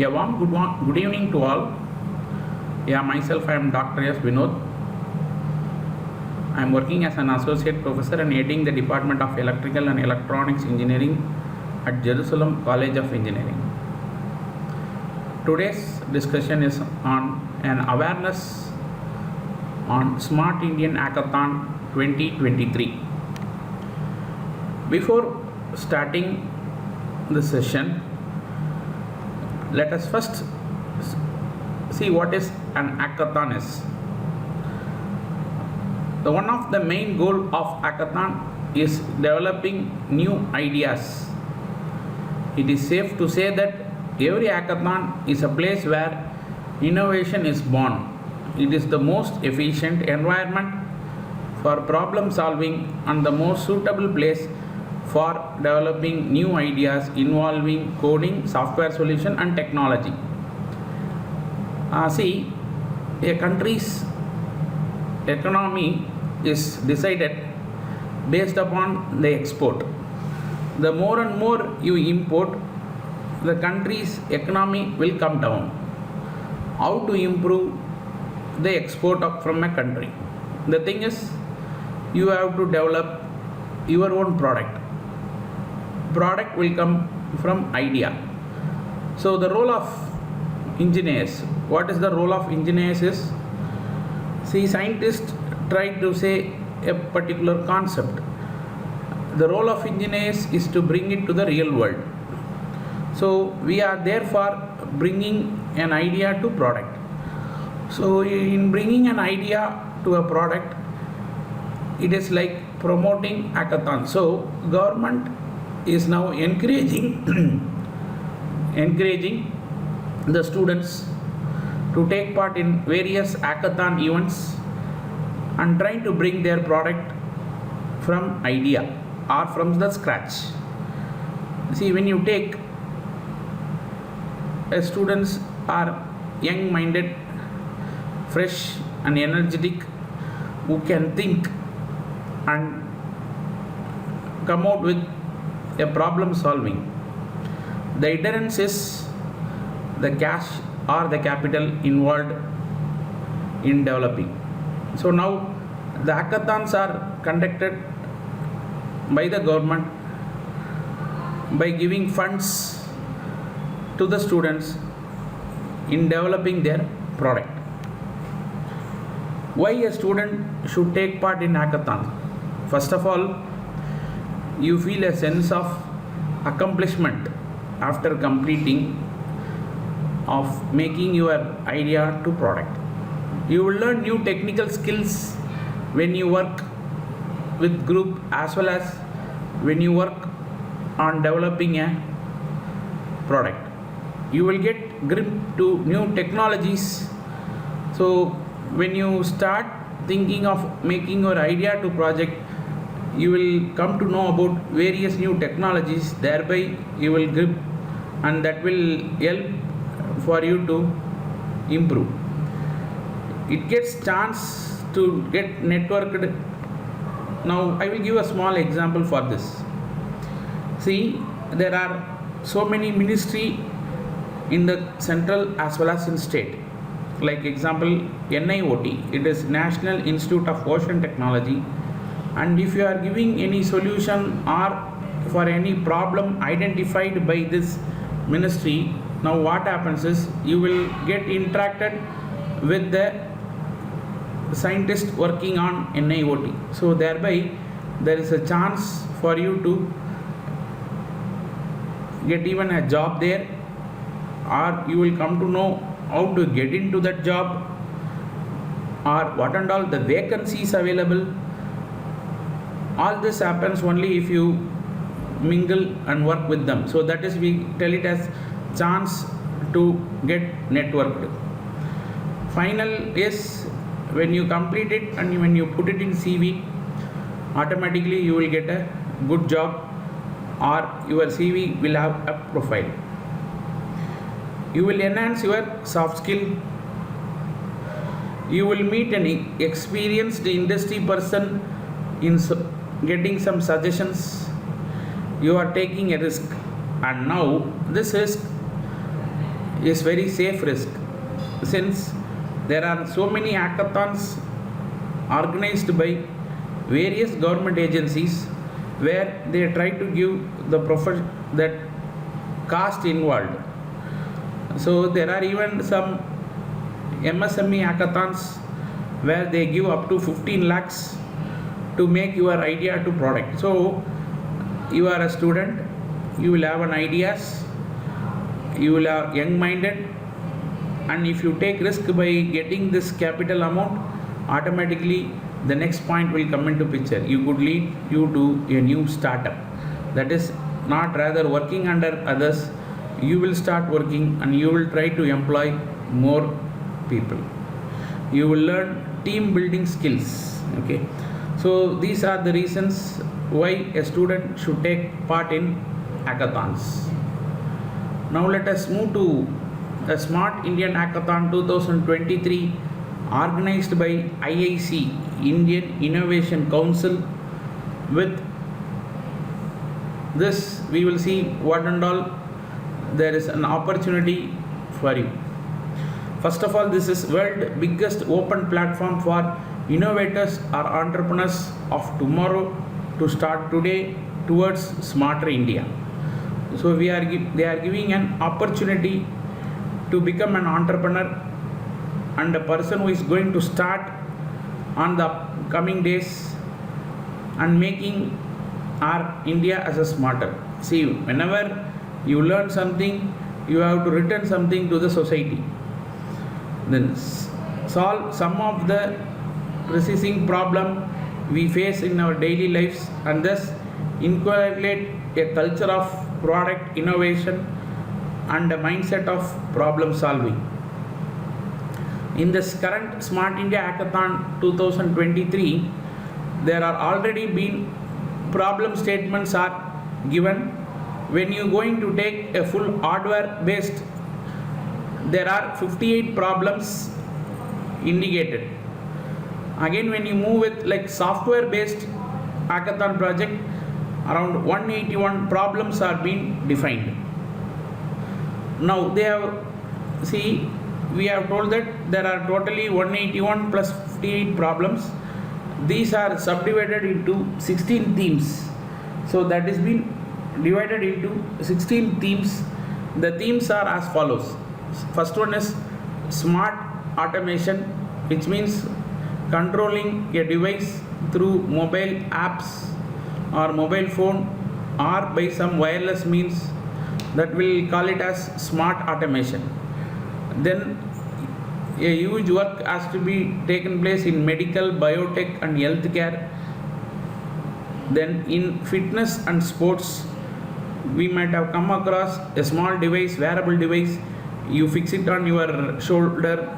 A warm good evening to all. Myself I am Dr. S.VINOD. I am working as an associate professor and heading the Department of Electrical and Electronics Engineering at Jerusalem College of Engineering. Today's discussion is on an awareness on Smart Indian Hackathon 2023. Before starting the session, let us first see what is an hackathon is. One of the main goal of hackathon is developing new ideas. It is safe to say that every hackathon is a place where innovation is born. It is the most efficient environment for problem solving and the most suitable place for developing new ideas involving coding, software solution and technology. See, a country's economy is decided based upon the export. The more and more you import, the country's economy will come down. How to improve the export from a country? The thing is, you have to develop your own product. Product will come from idea. So the role of engineers, what is the role of engineers is, see, scientists try to say a particular concept. The role of engineers is to bring it to the real world. So we are therefore bringing an idea to product. So in bringing an idea to a product, it is like promoting hackathon. So government is now encouraging the students to take part in various hackathon events and trying to bring their product from idea or from the scratch. See, when you take students are young minded, fresh and energetic, who can think and come out with a problem solving. The hindrance is the cash or the capital involved in developing. So now the hackathons are conducted by the government by giving funds to the students in developing their product. Why a student should take part in hackathon? First of all, you feel a sense of accomplishment after completing of making your idea to product. You will learn new technical skills when you work with group as well as when you work on developing a product. You will get grip to new technologies. So when you start thinking of making your idea to project, you will come to know about various new technologies, thereby you will grip and that will help for you to improve. It gets chance to get networked. Now I will give a small example for this. See, there are so many ministry in the central as well as in state. Like example, NIOT, it is National Institute of Ocean Technology. And if you are giving any solution or for any problem identified by this ministry, now what happens is you will get interacted with the scientist working on NIOT. So thereby there is a chance for you to get even a job there, or you will come to know how to get into that job, or what and all the vacancies available. All this happens only if you mingle and work with them. So that is, we tell it as chance to get networked. Final is when you complete it and when you put it in CV, automatically you will get a good job or your CV will have a profile. You will enhance your soft skill. You will meet an experienced industry person in getting some suggestions. You are taking a risk, and now this risk is very safe risk, since there are so many hackathons organized by various government agencies where they try to give the that cost involved. So there are even some MSME hackathons where they give up to 15 lakhs to make your idea to product. So you are a student, you will have an ideas, you will have young minded, and if you take risk by getting this capital amount, automatically the next point will come into picture. You could lead you to a new startup, that is not rather working under others. You will start working and you will try to employ more people. You will learn team building skills. Okay, so these are the reasons why a student should take part in hackathons. Now let us move to the Smart Indian Hackathon 2023, organized by IIC, Indian Innovation Council. With this we will see what and all there is an opportunity for you. First of all, this is world biggest open platform for innovators or entrepreneurs of tomorrow to start today towards smarter India. So they are giving an opportunity to become an entrepreneur and a person who is going to start on the coming days and making our India as a smarter. See, whenever you learn something, you have to return something to the society. Then solve some of the preceding problem we face in our daily lives, and thus inculcate a culture of product innovation and a mindset of problem solving. In this current Smart India Hackathon 2023, there are already been problem statements are given. When you are going to take a full hardware based, there are 58 problems indicated. Again, when you move with like software based hackathon project, around 181 problems are being defined. Now they have, see, we have told that there are totally 181 plus 58 problems. These are subdivided into 16 themes. So that is been divided into 16 themes. The themes are as follows. First one is smart automation, which means controlling a device through mobile apps or mobile phone or by some wireless means, that will call it as smart automation. Then a huge work has to be taken place in medical, biotech and healthcare. Then in fitness and sports, we might have come across a small device, wearable device, you fix it on your shoulder,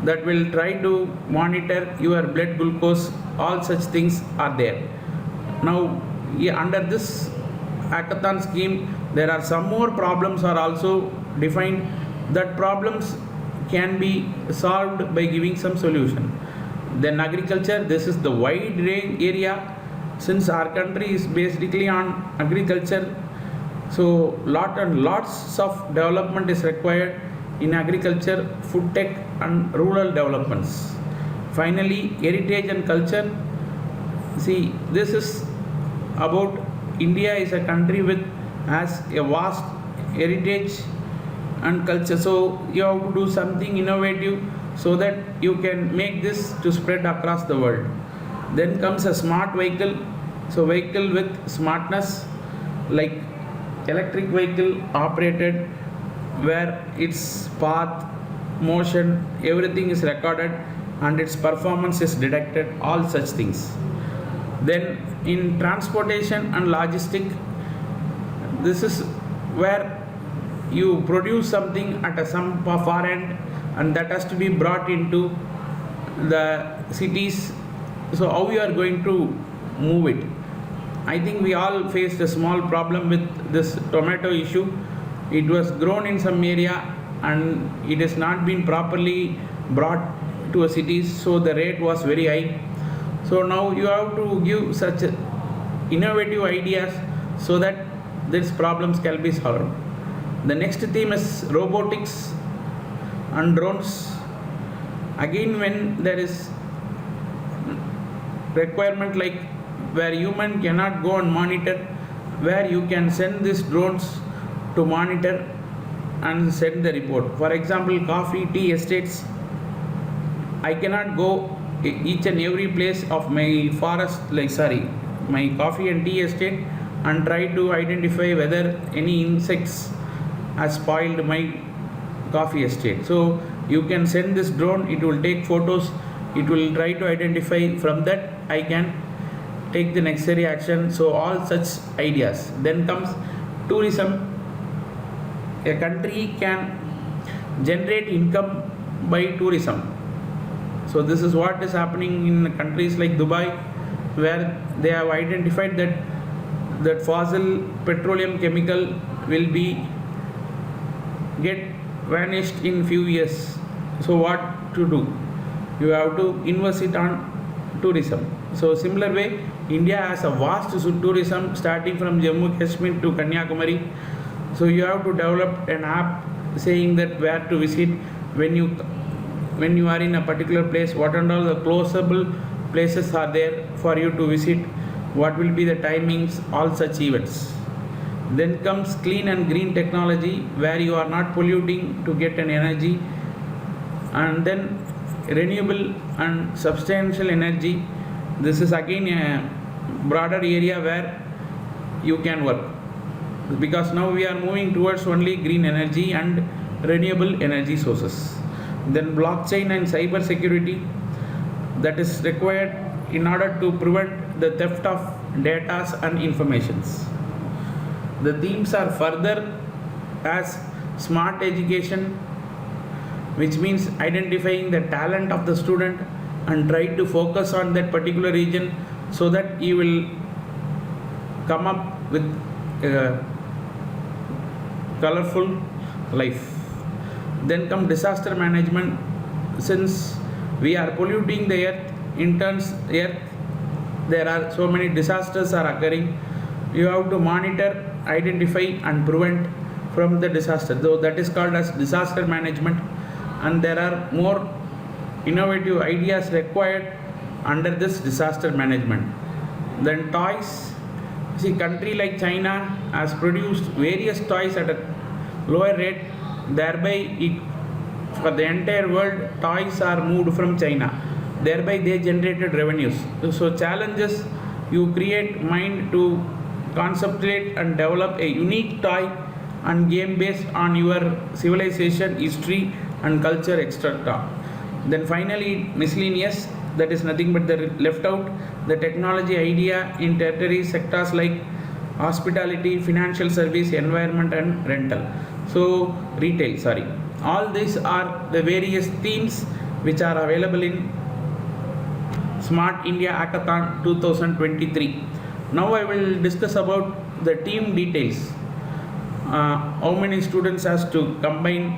that will try to monitor your blood glucose. All such things are there. Now under this hackathon scheme, there are some more problems are also defined. That problems can be solved by giving some solution. Then agriculture, this is the wide range area, since our country is basically on agriculture. So lots of development is required in agriculture, food tech and rural developments. Finally, heritage and culture. See, this is about India is a country with has a vast heritage and culture. So you have to do something innovative so that you can make this to spread across the world. Then comes a smart vehicle. So vehicle with smartness, like electric vehicle operated where its path, motion, everything is recorded and its performance is detected, all such things. Then in transportation and logistic, this is where you produce something at some far end and that has to be brought into the cities. So how you are going to move it? I think we all faced a small problem with this tomato issue. It was grown in some area and it has not been properly brought to a city, so the rate was very high. So now you have to give such innovative ideas so that these problems can be solved. The next theme is robotics and drones. Again, when there is requirement like where human cannot go and monitor, where you can send these drones to monitor and send the report. For example, coffee, tea estates, I cannot go each and every place of my forest, my coffee and tea estate, and try to identify whether any insects has spoiled my coffee estate. So you can send this drone, it will take photos, it will try to identify, from that I can take the necessary action. So all such ideas. Then comes tourism. A country can generate income by tourism. So this is what is happening in countries like Dubai, where they have identified that fossil petroleum chemical will be get vanished in few years. So what to do? You have to invest it on tourism. So similar way, India has a vast tourism starting from Jammu Kashmir to Kanyakumari. So you have to develop an app saying that where to visit when you are in a particular place, what and all the closable places are there for you to visit, what will be the timings, all such events. Then comes clean and green technology, where you are not polluting to get an energy. And then renewable and substantial energy. This is again a broader area where you can work, because now we are moving towards only green energy and renewable energy sources. Then blockchain and cyber security, that is required in order to prevent the theft of data and informations. The themes are further as smart education, which means identifying the talent of the student and try to focus on that particular region, so that you will come up with a colorful life. Then come disaster management. Since we are polluting the earth, in turns earth, there are so many disasters are occurring. You have to monitor, identify and prevent from the disaster. So that is called as disaster management. And there are more innovative ideas required under this disaster management. Then toys. See, country like China has produced various toys at a lower rate, thereby for the entire world toys are moved from China, thereby they generated revenues. So challenges, you create mind to conceptuate and develop a unique toy and game based on your civilization, history and culture, etc. Then finally miscellaneous, that is nothing but the left out, the technology idea in tertiary sectors like hospitality, financial service, environment and rental. So retail, all these are the various themes which are available in Smart India Hackathon 2023. Now I will discuss about the team details. How many students has to combine,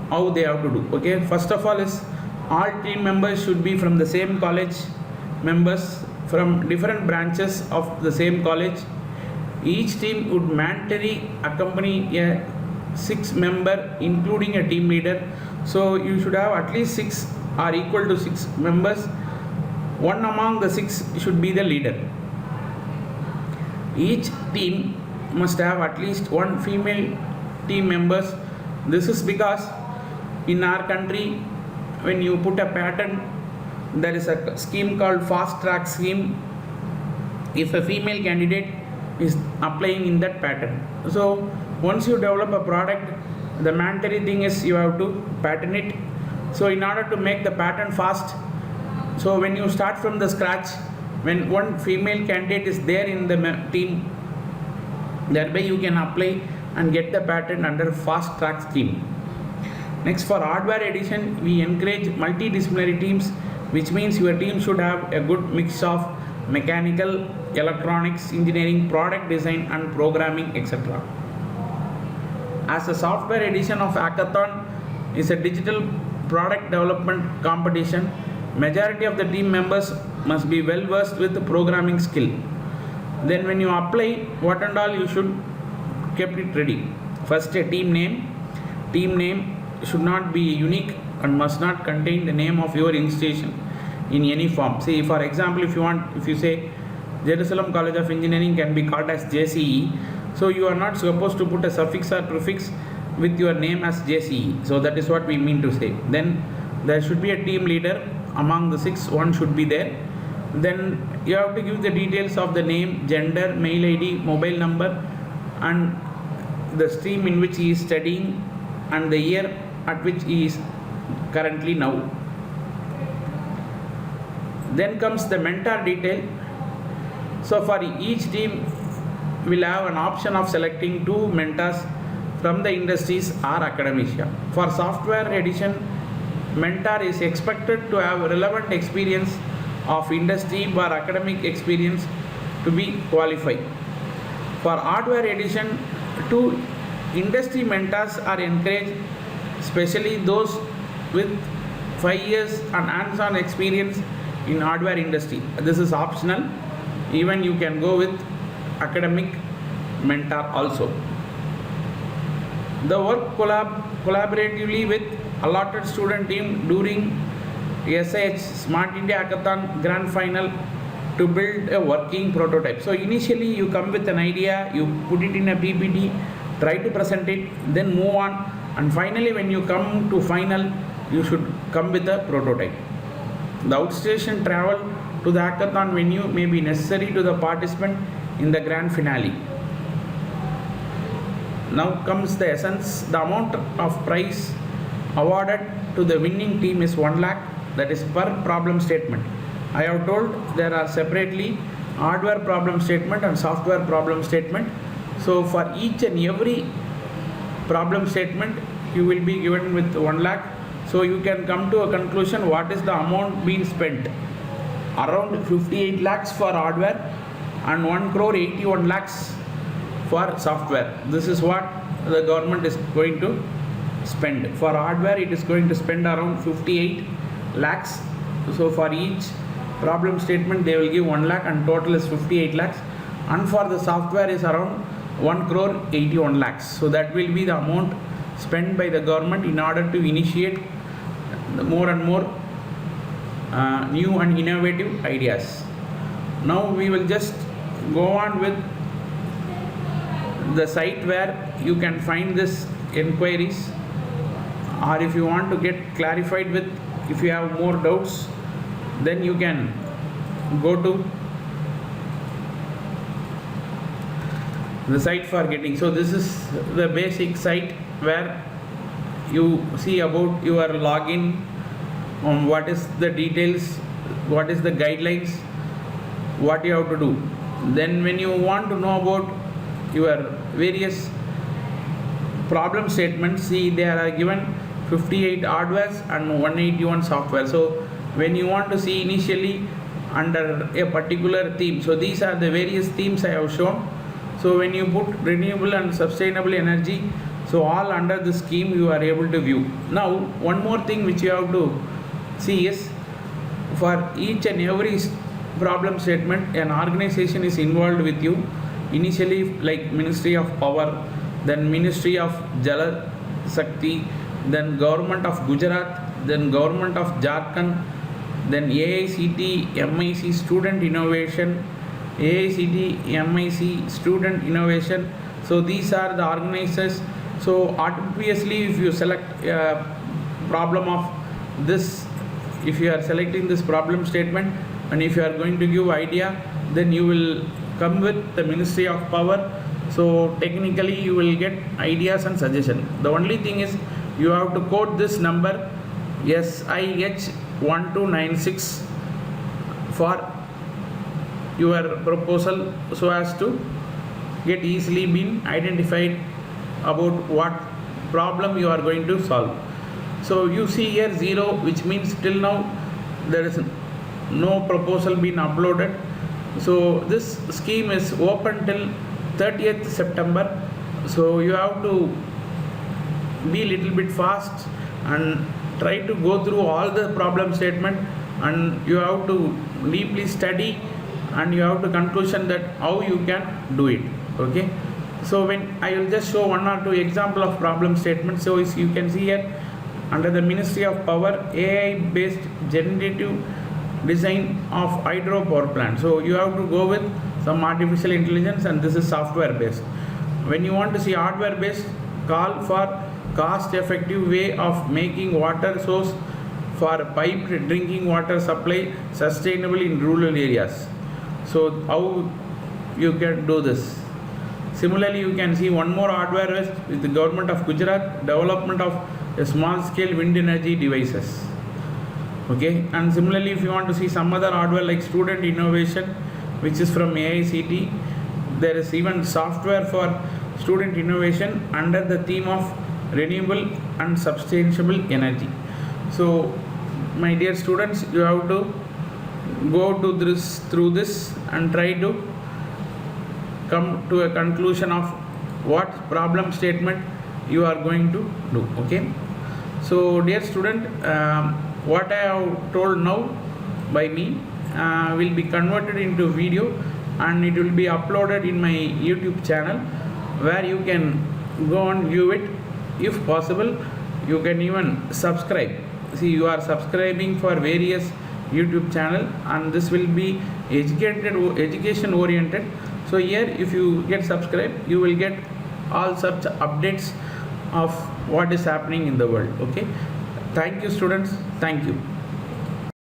how they have to do. Okay, first of all is all team members should be from the same college, members from different branches of the same college. Each team would mandatory accompany a 6 member including a team leader. So you should have at least 6 or equal to 6 members. One among the 6 should be the leader. Each team must have at least 1 female team members. This is because in our country, when you put a patent, there is a scheme called fast track scheme. If a female candidate is applying in that patent, so once you develop a product, the mandatory thing is you have to patent it. So in order to make the patent fast, so when you start from the scratch, when one female candidate is there in the team, thereby you can apply and get the patent under fast track scheme. Next, for hardware edition, we encourage multidisciplinary teams, which means your team should have a good mix of mechanical, electronics, engineering, product design and programming, etc. As a software edition of Hackathon is a digital product development competition, majority of the team members must be well versed with the programming skill. Then when you apply, what and all you should keep it ready. First, a team name, should not be unique and must not contain the name of your institution in any form. See, for example, if you say Jerusalem College of Engineering can be called as JCE, so you are not supposed to put a suffix or prefix with your name as JCE. So that is what we mean to say. Then there should be a team leader. Among the 6, one should be there. Then you have to give the details of the name, gender, mail ID, mobile number, and the stream in which he is studying and the year at which he is currently now. Then comes the mentor detail. So for each team will have an option of selecting 2 mentors from the industries or academia. For software edition, mentor is expected to have relevant experience of industry or academic experience to be qualified. For hardware edition, 2 industry mentors are encouraged, especially those with 5 years and hands-on experience in hardware industry. This is optional. Even you can go with academic mentor also. The work collaboratively with allotted student team during SIH Smart India Hackathon Grand Final to build a working prototype. So initially you come with an idea, you put it in a PPT, try to present it, then move on, and finally when you come to final, you should come with a prototype. The outstation travel to the hackathon venue may be necessary to the participant in the grand finale. Now comes the essence. The amount of prize awarded to the winning team is 1 lakh, that is per problem statement. I have told there are separately hardware problem statement and software problem statement. So for each and every problem statement you will be given with 1 lakh. So you can come to a conclusion what is the amount being spent. Around 58 lakhs for hardware and 1 crore 81 lakhs for software. This is what the government is going to spend. For hardware it is going to spend around 58 lakhs. So for each problem statement they will give 1 lakh and total is 58 lakhs. And for the software is around 1 crore 81 lakhs. So that will be the amount spent by the government in order to initiate more and more new and innovative ideas. Now we will just go on with the site where you can find this inquiries, or if you want to get clarified with, if you have more doubts, then you can go to the site for getting. So this is the basic site where you see about your login, what is the details, what is the guidelines, what you have to do. Then when you want to know about your various problem statements, see there are given 58 hardwares and 181 software. So when you want to see initially under a particular theme, so these are the various themes I have shown. So when you put renewable and sustainable energy, so all under the scheme you are able to view. Now one more thing which you have to see is, for each and every problem statement an organization is involved with you. Initially like Ministry of Power, then Ministry of Jal Shakti, then Government of Gujarat, then Government of Jharkhand, then AICT MIC Student Innovation, AICT MIC Student Innovation. So these are the organizers. So obviously if you select a problem of this, if you are selecting this problem statement and if you are going to give idea, then you will come with the Ministry of Power. So technically you will get ideas and suggestion. The only thing is you have to quote this number SIH1296 for your proposal, so as to get easily been identified about what problem you are going to solve. So you see here 0, which means till now there is no proposal been uploaded. So this scheme is open till 30th September. So you have to be little bit fast and try to go through all the problem statement, and you have to deeply study and you have to conclusion that how you can do it. Okay, so when I will just show 1 or 2 example of problem statements. So as you can see here, under the Ministry of Power, AI based generative design of hydro power plant. So you have to go with some artificial intelligence, and this is software based. When you want to see hardware based, call for cost effective way of making water source for piped drinking water supply sustainable in rural areas. So how you can do this? Similarly, you can see one more hardware based with the government of Gujarat, development of a small scale wind energy devices. Okay, and similarly, if you want to see some other hardware like student innovation, which is from ISTE, there is even software for student innovation under the theme of renewable and sustainable energy. So my dear students, you have to go to this through this and try to come to a conclusion of what problem statement you are going to do. Okay, so dear student, what I have told now by me will be converted into video, and it will be uploaded in my YouTube channel, where you can go and view it. If possible, you can even subscribe. See, you are subscribing for various YouTube channel, and this will be education oriented. So here, if you get subscribed, you will get all such updates of what is happening in the world. Okay, thank you students, thank you.